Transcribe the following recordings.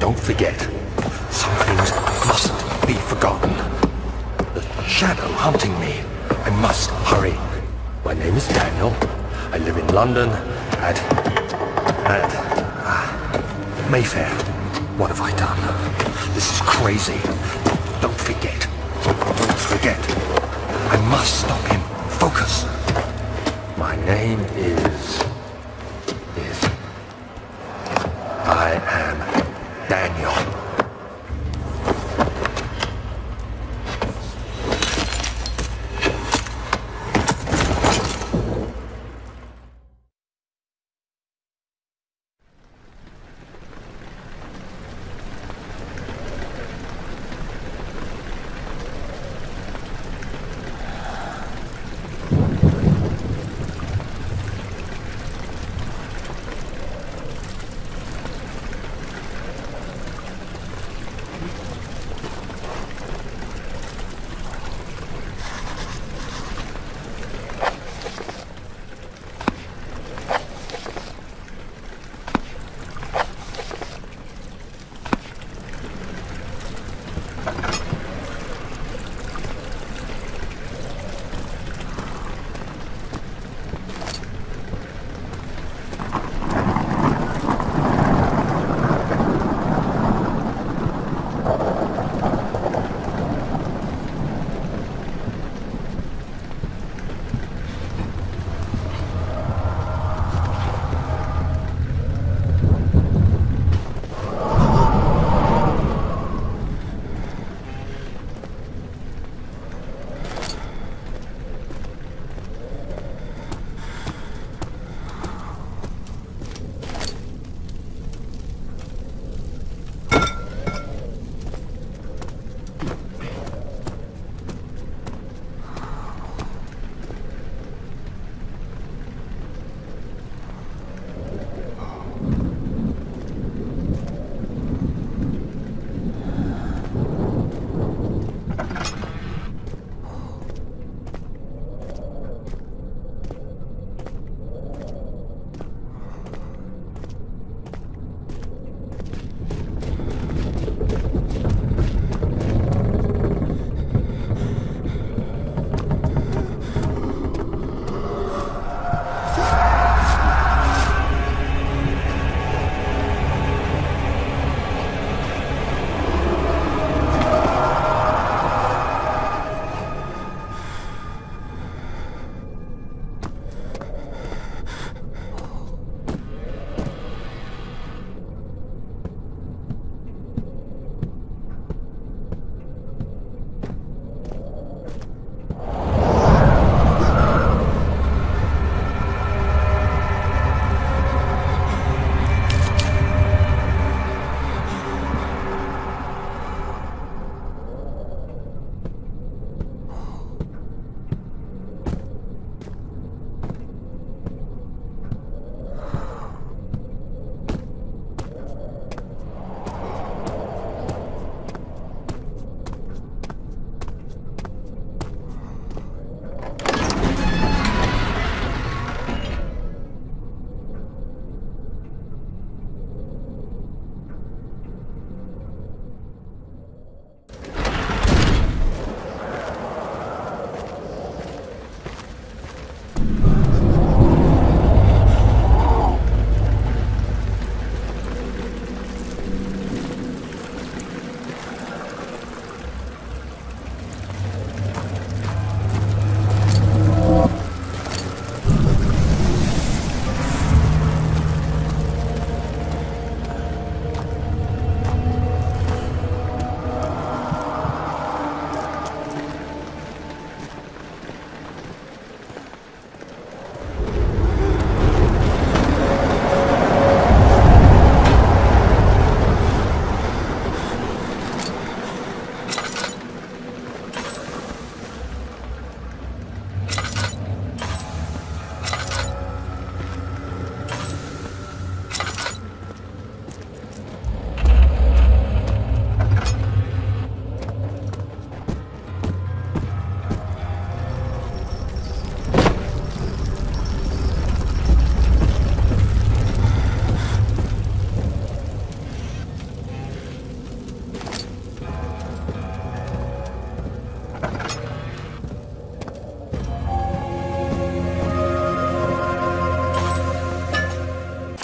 Don't forget. Some things mustn't be forgotten. The shadow hunting me. I must hurry. My name is Daniel. I live in London at Mayfair. What have I done? This is crazy. Don't forget. Don't forget. I must stop him. Focus. My name is... I am Daniel.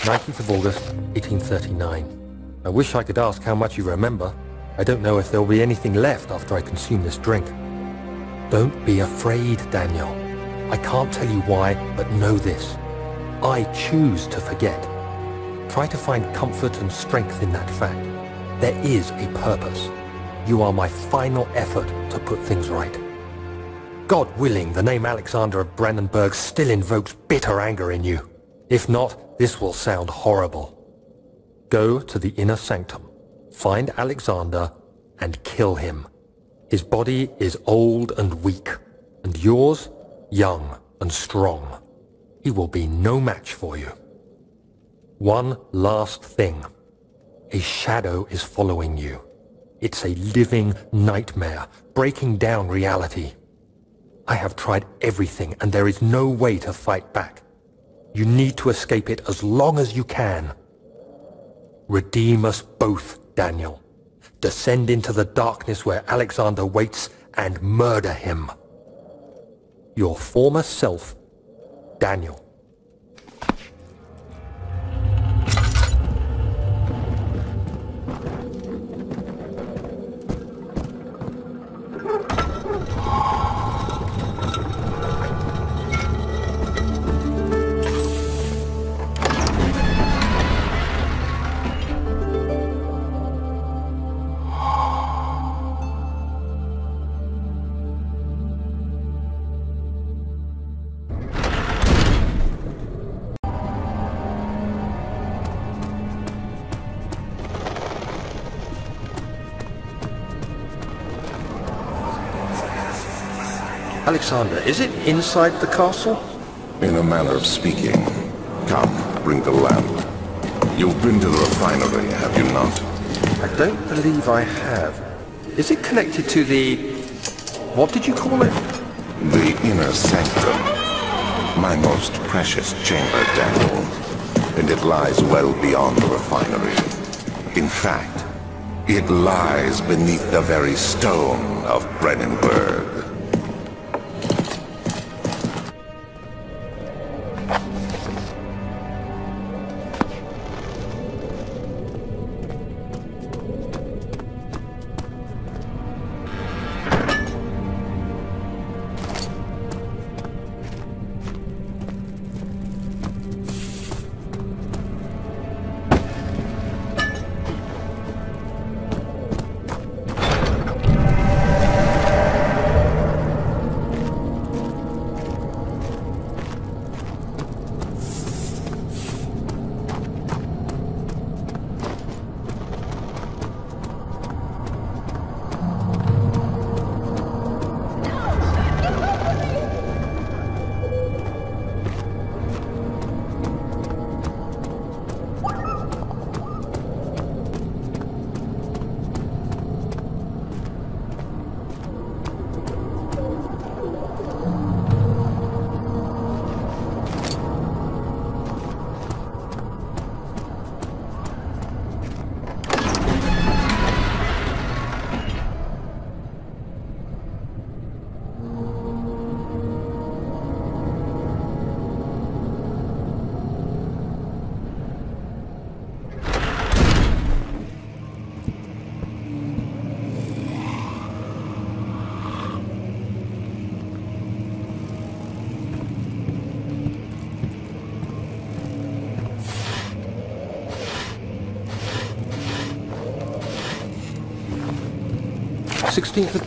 19th of August, 1839. I wish I could ask how much you remember. I don't know if there'll be anything left after I consume this drink. Don't be afraid, Daniel. I can't tell you why, but know this. I choose to forget. Try to find comfort and strength in that fact. There is a purpose. You are my final effort to put things right. God willing, the name Alexander of Brandenburg still invokes bitter anger in you. If not, this will sound horrible. Go to the inner sanctum, find Alexander, and kill him. His body is old and weak, and yours, young and strong. He will be no match for you. One last thing. A shadow is following you. It's a living nightmare, breaking down reality. I have tried everything, and there is no way to fight back. You need to escape it as long as you can. Redeem us both, Daniel. Descend into the darkness where Alexander waits and murder him. Your former self, Daniel. Alexander, is it inside the castle? In a manner of speaking. Come, bring the lamp. You've been to the refinery, have you not? I don't believe I have. Is it connected to the... what did you call it? The inner sanctum. My most precious chamber, Daniel. And it lies well beyond the refinery. In fact, it lies beneath the very stone of Brandenburg.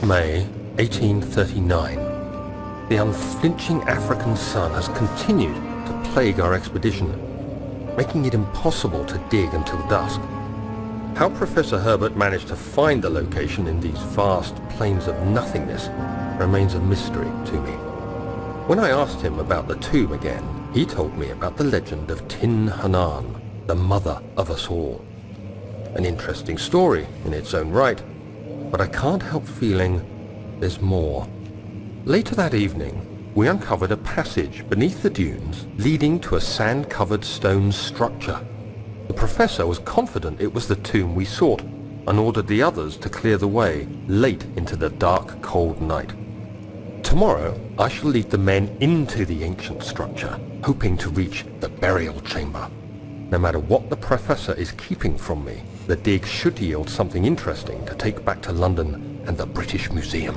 May 1839. The unflinching African sun has continued to plague our expedition, making it impossible to dig until dusk. How Professor Herbert managed to find the location in these vast plains of nothingness remains a mystery to me. When I asked him about the tomb again, he told me about the legend of Tin Hanan, the mother of us all. An interesting story in its own right, but I can't help feeling there's more. Later that evening, we uncovered a passage beneath the dunes leading to a sand-covered stone structure. The professor was confident it was the tomb we sought and ordered the others to clear the way late into the dark, cold night. Tomorrow, I shall lead the men into the ancient structure, hoping to reach the burial chamber. No matter what the Professor is keeping from me, the dig should yield something interesting to take back to London and the British Museum.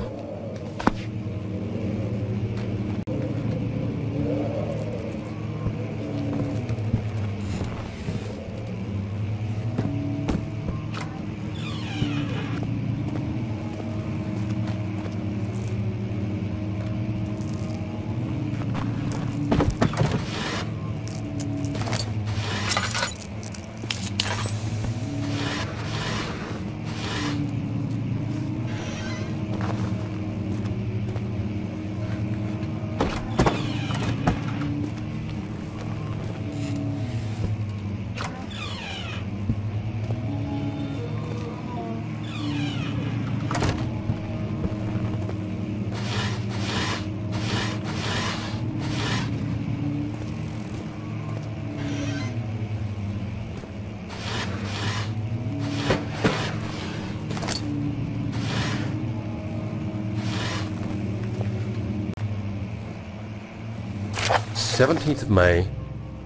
"17th of May,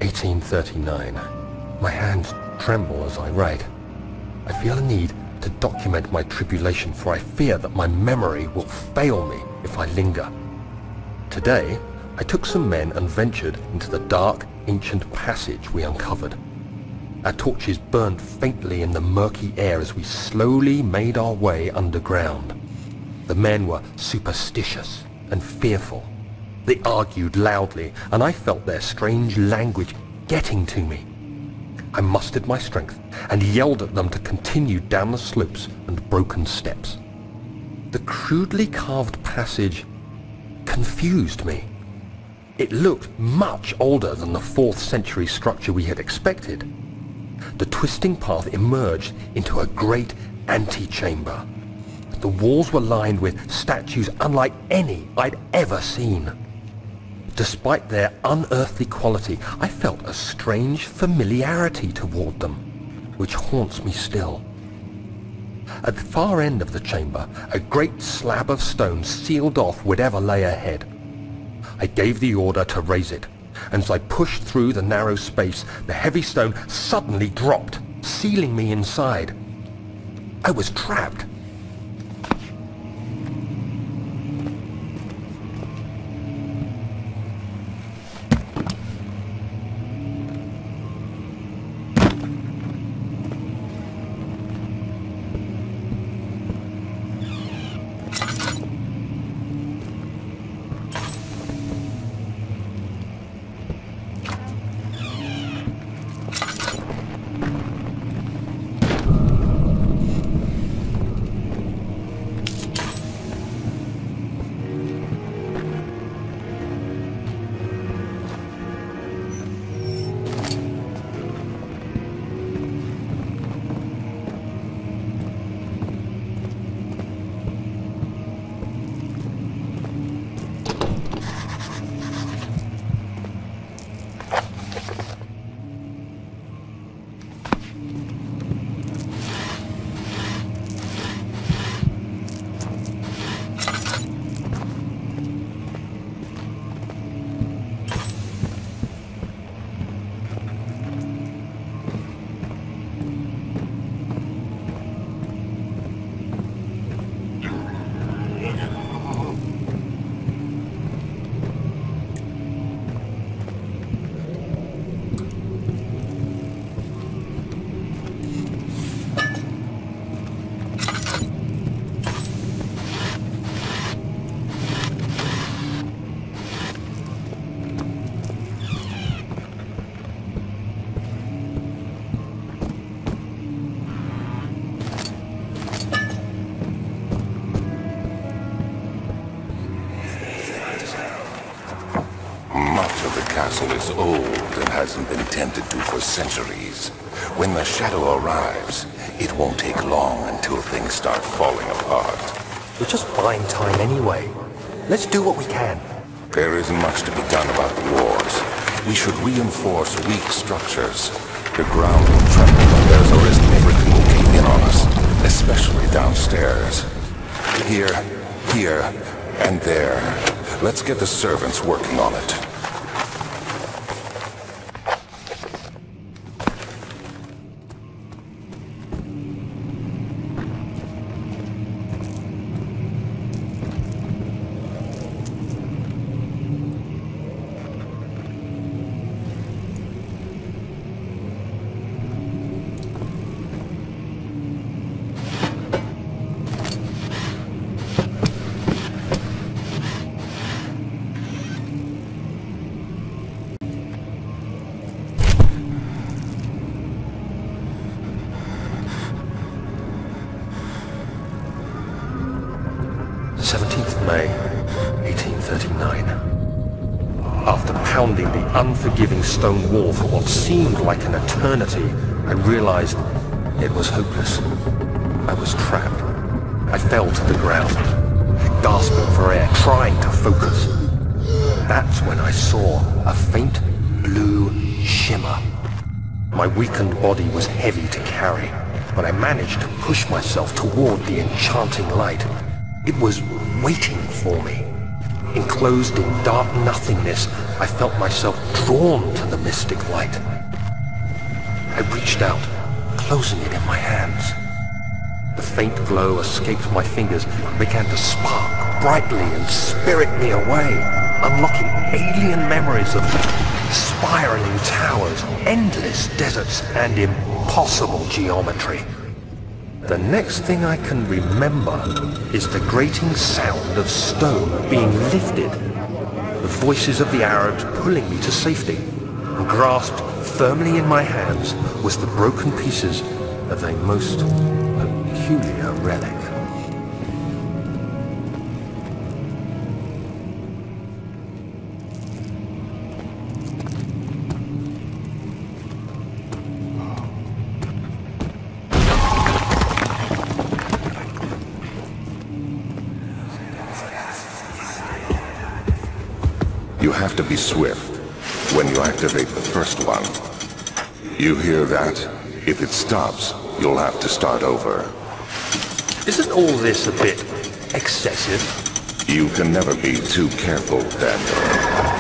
1839. My hands tremble as I write. I feel a need to document my tribulation, for I fear that my memory will fail me if I linger. Today, I took some men and ventured into the dark, ancient passage we uncovered. Our torches burned faintly in the murky air as we slowly made our way underground. The men were superstitious and fearful. They argued loudly, and I felt their strange language getting to me. I mustered my strength and yelled at them to continue down the slopes and broken steps. The crudely carved passage confused me. It looked much older than the 4th century structure we had expected. The twisting path emerged into a great antechamber. The walls were lined with statues unlike any I'd ever seen. Despite their unearthly quality, I felt a strange familiarity toward them, which haunts me still. At the far end of the chamber, a great slab of stone sealed off whatever lay ahead. I gave the order to raise it, and as I pushed through the narrow space, the heavy stone suddenly dropped, sealing me inside. I was trapped. The castle is old and hasn't been tended to for centuries. When the shadow arrives, it won't take long until things start falling apart. We're just buying time anyway. Let's do what we can. There isn't much to be done about the wars. We should reinforce weak structures. The ground will tremble when there's a risk everything will cave in on us, especially downstairs. Here, and there. Let's get the servants working on it. May, 1839. After pounding the unforgiving stone wall for what seemed like an eternity, I realized it was hopeless. I was trapped. I fell to the ground, gasping for air, trying to focus. That's when I saw a faint blue shimmer. My weakened body was heavy to carry, but I managed to push myself toward the enchanting light. It was waiting for me. Enclosed in dark nothingness, I felt myself drawn to the mystic light. I reached out, closing it in my hands. The faint glow escaped my fingers and began to spark brightly and spirit me away, unlocking alien memories of spiraling towers, endless deserts, and impossible geometry. The next thing I can remember is the grating sound of stone being lifted, the voices of the Arabs pulling me to safety, and grasped firmly in my hands was the broken pieces of a most peculiar relic. You have to be swift when you activate the first one. You hear that? If it stops, you'll have to start over. Isn't all this a bit excessive? You can never be too careful, Daniel.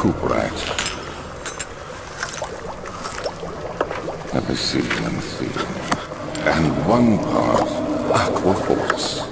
recuperate. Let me see. And 1 part aqua force.